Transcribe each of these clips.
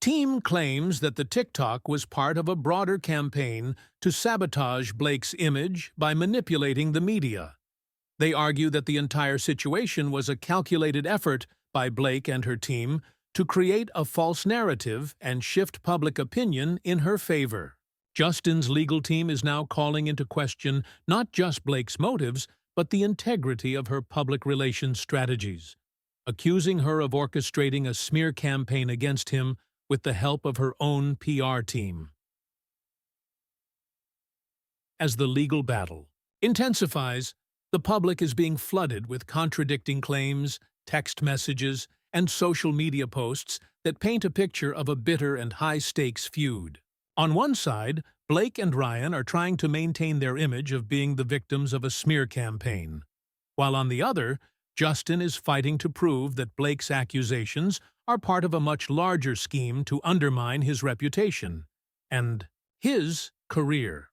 Team claims that the TikTok was part of a broader campaign to sabotage Blake's image by manipulating the media. They argue that the entire situation was a calculated effort by Blake and her team to create a false narrative and shift public opinion in her favor. Justin's legal team is now calling into question not just Blake's motives, but the integrity of her public relations strategies, accusing her of orchestrating a smear campaign against him with the help of her own PR team. As the legal battle intensifies, the public is being flooded with contradicting claims, text messages, and social media posts that paint a picture of a bitter and high-stakes feud. On one side, Blake and Ryan are trying to maintain their image of being the victims of a smear campaign, while on the other, Justin is fighting to prove that Blake's accusations are part of a much larger scheme to undermine his reputation and his career.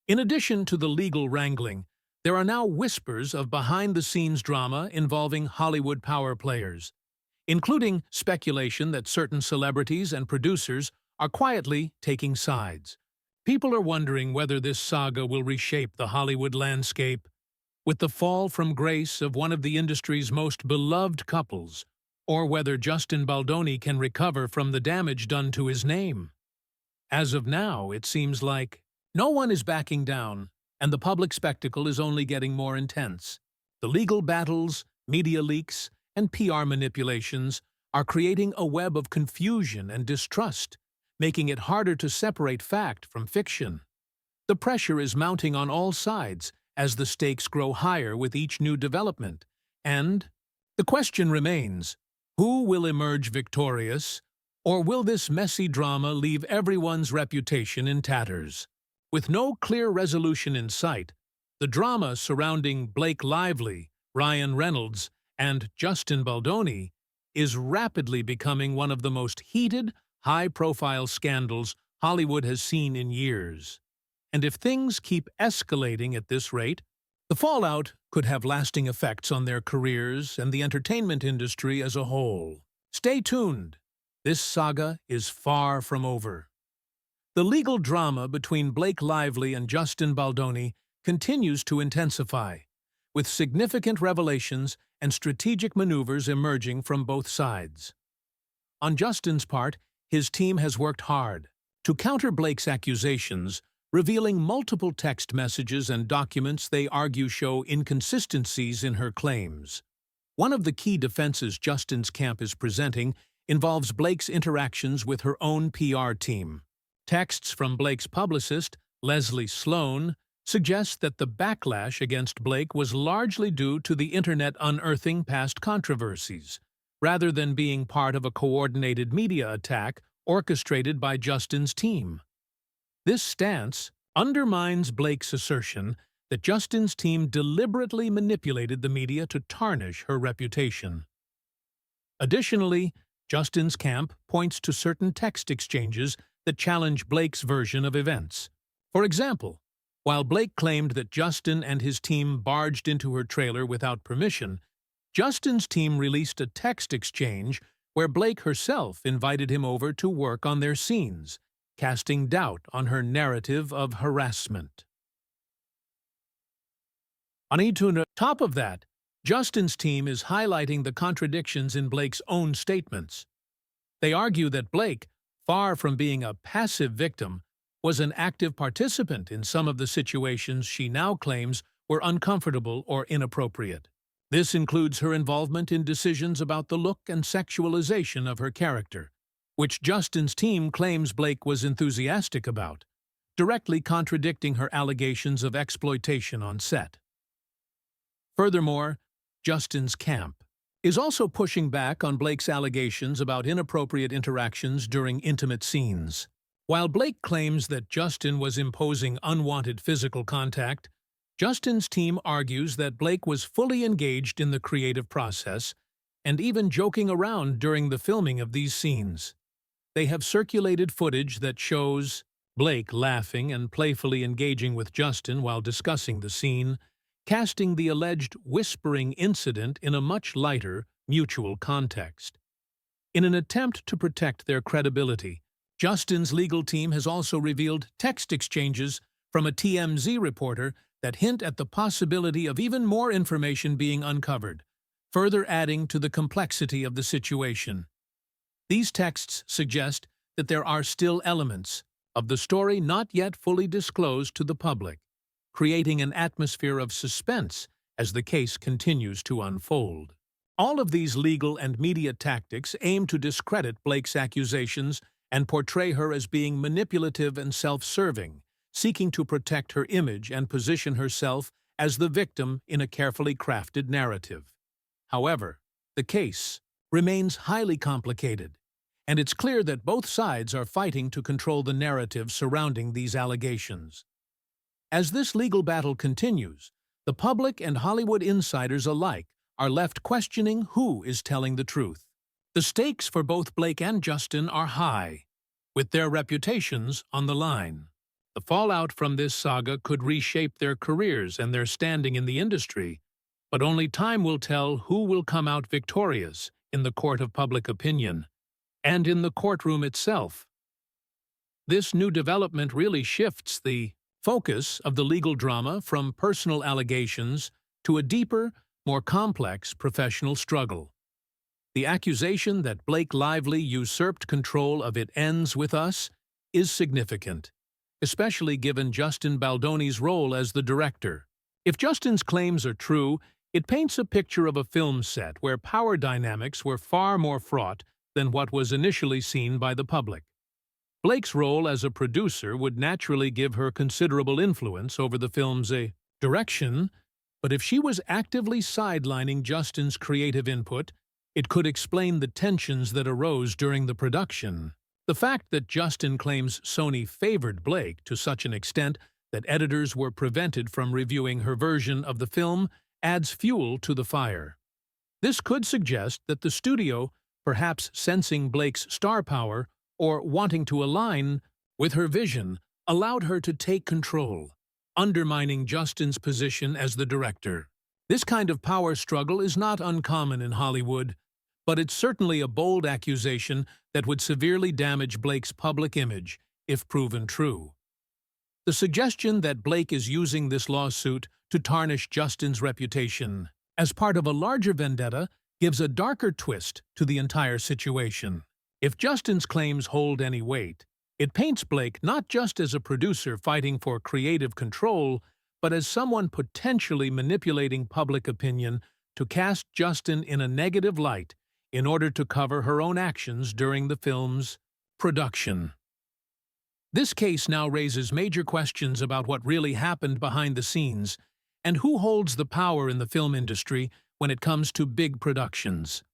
In addition to the legal wrangling, there are now whispers of behind-the-scenes drama involving Hollywood power players, including speculation that certain celebrities and producers are quietly taking sides. People are wondering whether this saga will reshape the Hollywood landscape, with the fall from grace of one of the industry's most beloved couples, or whether Justin Baldoni can recover from the damage done to his name. As of now, it seems like no one is backing down, and the public spectacle is only getting more intense. The legal battles, media leaks, and PR manipulations are creating a web of confusion and distrust, making it harder to separate fact from fiction. The pressure is mounting on all sides as the stakes grow higher with each new development, and the question remains, who will emerge victorious, or will this messy drama leave everyone's reputation in tatters? With no clear resolution in sight, the drama surrounding Blake Lively, Ryan Reynolds, and Justin Baldoni is rapidly becoming one of the most heated, high-profile scandals Hollywood has seen in years. And if things keep escalating at this rate, the fallout could have lasting effects on their careers and the entertainment industry as a whole. Stay tuned. This saga is far from over. The legal drama between Blake Lively and Justin Baldoni continues to intensify, with significant revelations and strategic maneuvers emerging from both sides. On Justin's part, his team has worked hard to counter Blake's accusations, revealing multiple text messages and documents they argue show inconsistencies in her claims. One of the key defenses Justin's camp is presenting involves Blake's interactions with her own PR team. Texts from Blake's publicist, Leslie Sloan, suggest that the backlash against Blake was largely due to the internet unearthing past controversies, rather than being part of a coordinated media attack orchestrated by Justin's team. This stance undermines Blake's assertion that Justin's team deliberately manipulated the media to tarnish her reputation. Additionally, Justin's camp points to certain text exchanges that challenge Blake's version of events. For example, while Blake claimed that Justin and his team barged into her trailer without permission, Justin's team released a text exchange where Blake herself invited him over to work on their scenes, casting doubt on her narrative of harassment. On top of that, Justin's team is highlighting the contradictions in Blake's own statements. They argue that Blake, far from being a passive victim, was an active participant in some of the situations she now claims were uncomfortable or inappropriate. This includes her involvement in decisions about the look and sexualization of her character, which Justin's team claims Blake was enthusiastic about, directly contradicting her allegations of exploitation on set. Furthermore, Justin's camp is also pushing back on Blake's allegations about inappropriate interactions during intimate scenes. While Blake claims that Justin was imposing unwanted physical contact, Justin's team argues that Blake was fully engaged in the creative process and even joking around during the filming of these scenes. They have circulated footage that shows Blake laughing and playfully engaging with Justin while discussing the scene, casting the alleged whispering incident in a much lighter, mutual context. In an attempt to protect their credibility, Justin's legal team has also revealed text exchanges from a TMZ reporter that hint at the possibility of even more information being uncovered, further adding to the complexity of the situation. These texts suggest that there are still elements of the story not yet fully disclosed to the public, creating an atmosphere of suspense as the case continues to unfold. All of these legal and media tactics aim to discredit Blake's accusations and portray her as being manipulative and self-serving, seeking to protect her image and position herself as the victim in a carefully crafted narrative. However, the case remains highly complicated, and it's clear that both sides are fighting to control the narrative surrounding these allegations. As this legal battle continues, the public and Hollywood insiders alike are left questioning who is telling the truth. The stakes for both Blake and Justin are high, with their reputations on the line. The fallout from this saga could reshape their careers and their standing in the industry, but only time will tell who will come out victorious in the court of public opinion and in the courtroom itself. This new development really shifts the focus of the legal drama from personal allegations to a deeper, more complex professional struggle. The accusation that Blake Lively usurped control of It Ends With Us is significant, especially given Justin Baldoni's role as the director. If Justin's claims are true, it paints a picture of a film set where power dynamics were far more fraught than what was initially seen by the public. Blake's role as a producer would naturally give her considerable influence over the film's direction, but if she was actively sidelining Justin's creative input, it could explain the tensions that arose during the production. The fact that Justin claims Sony favored Blake to such an extent that editors were prevented from reviewing her version of the film adds fuel to the fire. This could suggest that the studio, perhaps sensing Blake's star power or wanting to align with her vision, allowed her to take control, undermining Justin's position as the director. This kind of power struggle is not uncommon in Hollywood, but it's certainly a bold accusation that would severely damage Blake's public image if proven true. The suggestion that Blake is using this lawsuit to tarnish Justin's reputation as part of a larger vendetta gives a darker twist to the entire situation. If Justin's claims hold any weight, it paints Blake not just as a producer fighting for creative control, but as someone potentially manipulating public opinion to cast Justin in a negative light in order to cover her own actions during the film's production. This case now raises major questions about what really happened behind the scenes and who holds the power in the film industry when it comes to big productions.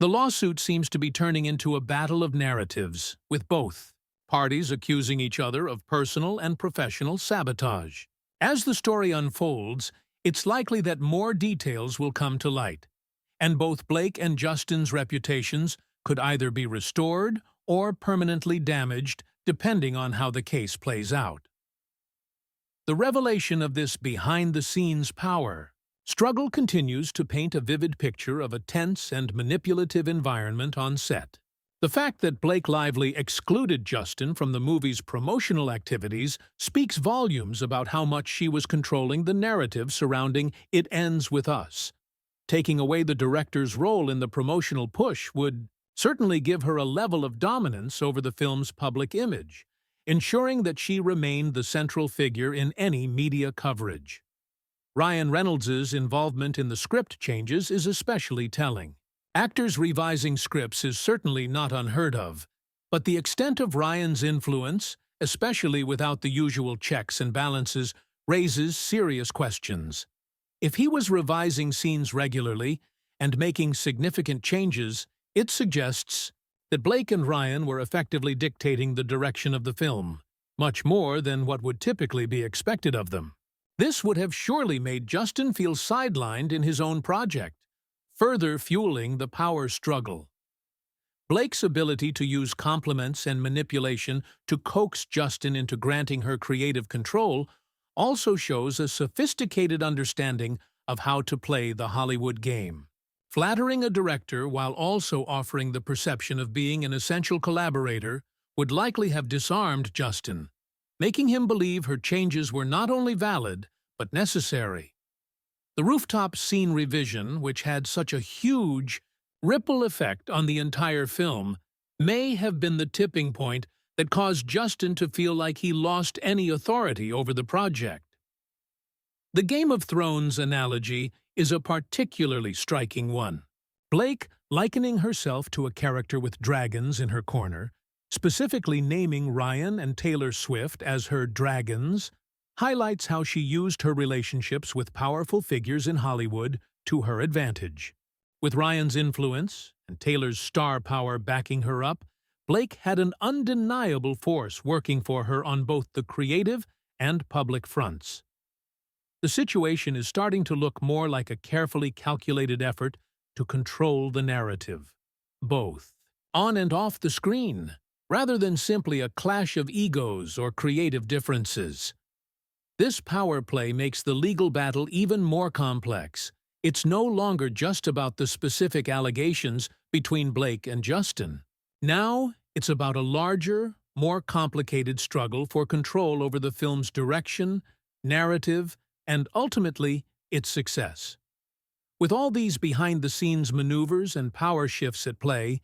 The lawsuit seems to be turning into a battle of narratives, with both parties accusing each other of personal and professional sabotage. As the story unfolds, it's likely that more details will come to light, and both Blake and Justin's reputations could either be restored or permanently damaged depending on how the case plays out. The revelation of this behind-the-scenes power struggle continues to paint a vivid picture of a tense and manipulative environment on set. The fact that Blake Lively excluded Justin from the movie's promotional activities speaks volumes about how much she was controlling the narrative surrounding It Ends With Us. Taking away the director's role in the promotional push would certainly give her a level of dominance over the film's public image, ensuring that she remained the central figure in any media coverage. Ryan Reynolds' involvement in the script changes is especially telling. Actors revising scripts is certainly not unheard of, but the extent of Ryan's influence, especially without the usual checks and balances, raises serious questions. If he was revising scenes regularly and making significant changes, it suggests that Blake and Ryan were effectively dictating the direction of the film, much more than what would typically be expected of them. This would have surely made Justin feel sidelined in his own project, further fueling the power struggle. Blake's ability to use compliments and manipulation to coax Justin into granting her creative control also shows a sophisticated understanding of how to play the Hollywood game. Flattering a director while also offering the perception of being an essential collaborator would likely have disarmed Justin, making him believe her changes were not only valid, but necessary. The rooftop scene revision, which had such a huge ripple effect on the entire film, may have been the tipping point that caused Justin to feel like he lost any authority over the project. The Game of Thrones analogy is a particularly striking one. Blake, likening herself to a character with dragons in her corner, specifically naming Ryan and Taylor Swift as her dragons, highlights how she used her relationships with powerful figures in Hollywood to her advantage. With Ryan's influence and Taylor's star power backing her up, Blake had an undeniable force working for her on both the creative and public fronts. The situation is starting to look more like a carefully calculated effort to control the narrative, both on and off the screen, rather than simply a clash of egos or creative differences. This power play makes the legal battle even more complex. It's no longer just about the specific allegations between Blake and Justin. Now, it's about a larger, more complicated struggle for control over the film's direction, narrative, and ultimately, its success. With all these behind-the-scenes maneuvers and power shifts at play,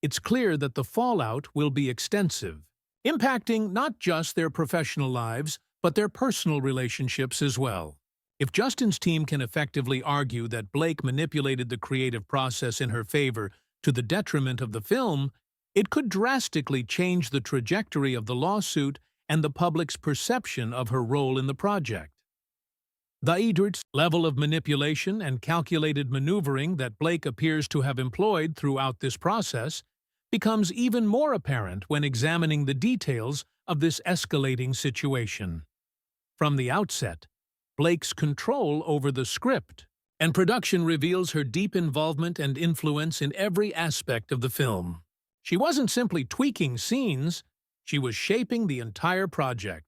it's clear that the fallout will be extensive, impacting not just their professional lives, but their personal relationships as well. If Justin's team can effectively argue that Blake manipulated the creative process in her favor to the detriment of the film, it could drastically change the trajectory of the lawsuit and the public's perception of her role in the project. The level of manipulation and calculated maneuvering that Blake appears to have employed throughout this process becomes even more apparent when examining the details of this escalating situation. From the outset, Blake's control over the script and production reveals her deep involvement and influence in every aspect of the film. She wasn't simply tweaking scenes, she was shaping the entire project.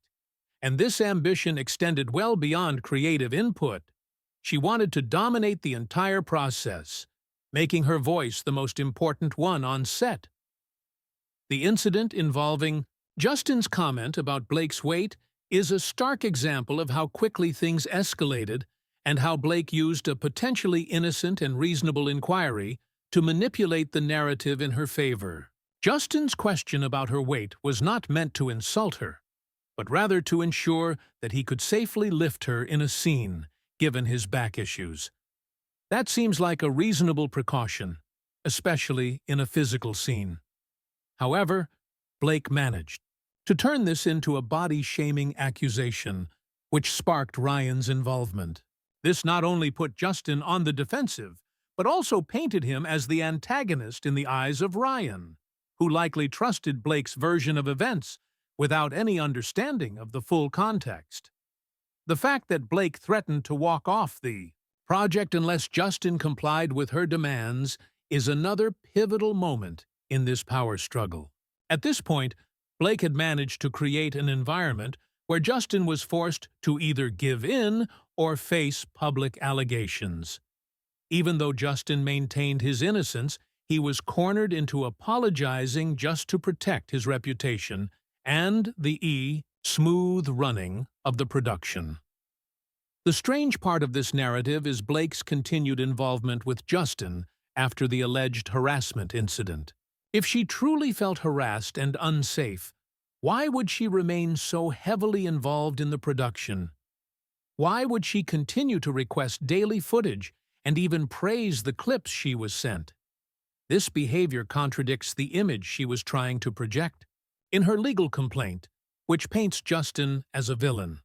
And this ambition extended well beyond creative input. She wanted to dominate the entire process, making her voice the most important one on set. The incident involving Justin's comment about Blake's weight is a stark example of how quickly things escalated and how Blake used a potentially innocent and reasonable inquiry to manipulate the narrative in her favor. Justin's question about her weight was not meant to insult her, but rather to ensure that he could safely lift her in a scene, given his back issues. That seems like a reasonable precaution, especially in a physical scene. However, Blake managed to turn this into a body-shaming accusation, which sparked Ryan's involvement. This not only put Justin on the defensive, but also painted him as the antagonist in the eyes of Ryan, who likely trusted Blake's version of events without any understanding of the full context. The fact that Blake threatened to walk off the project unless Justin complied with her demands is another pivotal moment in this power struggle. At this point, Blake had managed to create an environment where Justin was forced to either give in or face public allegations. Even though Justin maintained his innocence, he was cornered into apologizing just to protect his reputation and the smooth running of the production. The strange part of this narrative is Blake's continued involvement with Justin after the alleged harassment incident. If she truly felt harassed and unsafe, why would she remain so heavily involved in the production? Why would she continue to request daily footage and even praise the clips she was sent? This behavior contradicts the image she was trying to project in her legal complaint, which paints Justin as a villain.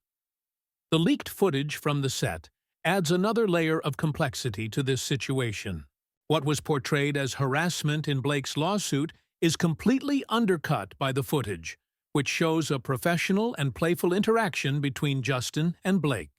The leaked footage from the set adds another layer of complexity to this situation. What was portrayed as harassment in Blake's lawsuit is completely undercut by the footage, which shows a professional and playful interaction between Justin and Blake.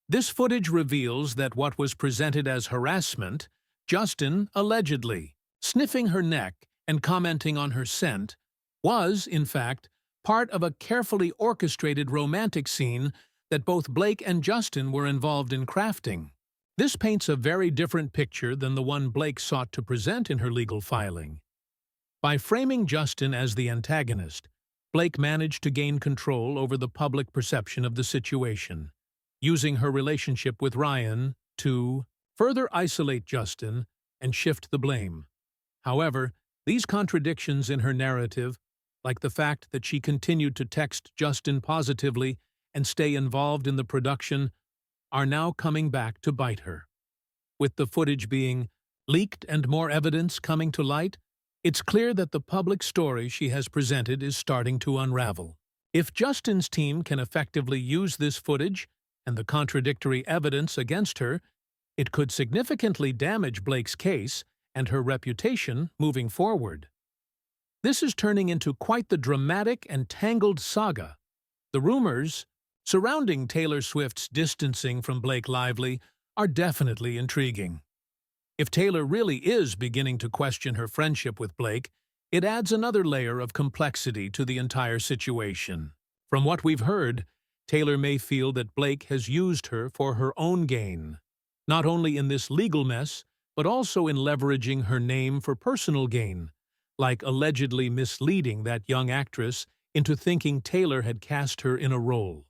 This footage reveals that what was presented as harassment, Justin allegedly sniffing her neck and commenting on her scent, was, in fact, part of a carefully orchestrated romantic scene that both Blake and Justin were involved in crafting. This paints a very different picture than the one Blake sought to present in her legal filing. By framing Justin as the antagonist, Blake managed to gain control over the public perception of the situation, using her relationship with Ryan to further isolate Justin and shift the blame. However, these contradictions in her narrative, like the fact that she continued to text Justin positively and stay involved in the production, are now coming back to bite her. With the footage being leaked and more evidence coming to light, it's clear that the public story she has presented is starting to unravel. If Justin's team can effectively use this footage and the contradictory evidence against her, it could significantly damage Blake's case and her reputation moving forward. This is turning into quite the dramatic and tangled saga. The rumors surrounding Taylor Swift's distancing from Blake Lively are definitely intriguing. If Taylor really is beginning to question her friendship with Blake, it adds another layer of complexity to the entire situation. From what we've heard, Taylor may feel that Blake has used her for her own gain, not only in this legal mess, but also in leveraging her name for personal gain, like allegedly misleading that young actress into thinking Taylor had cast her in a role.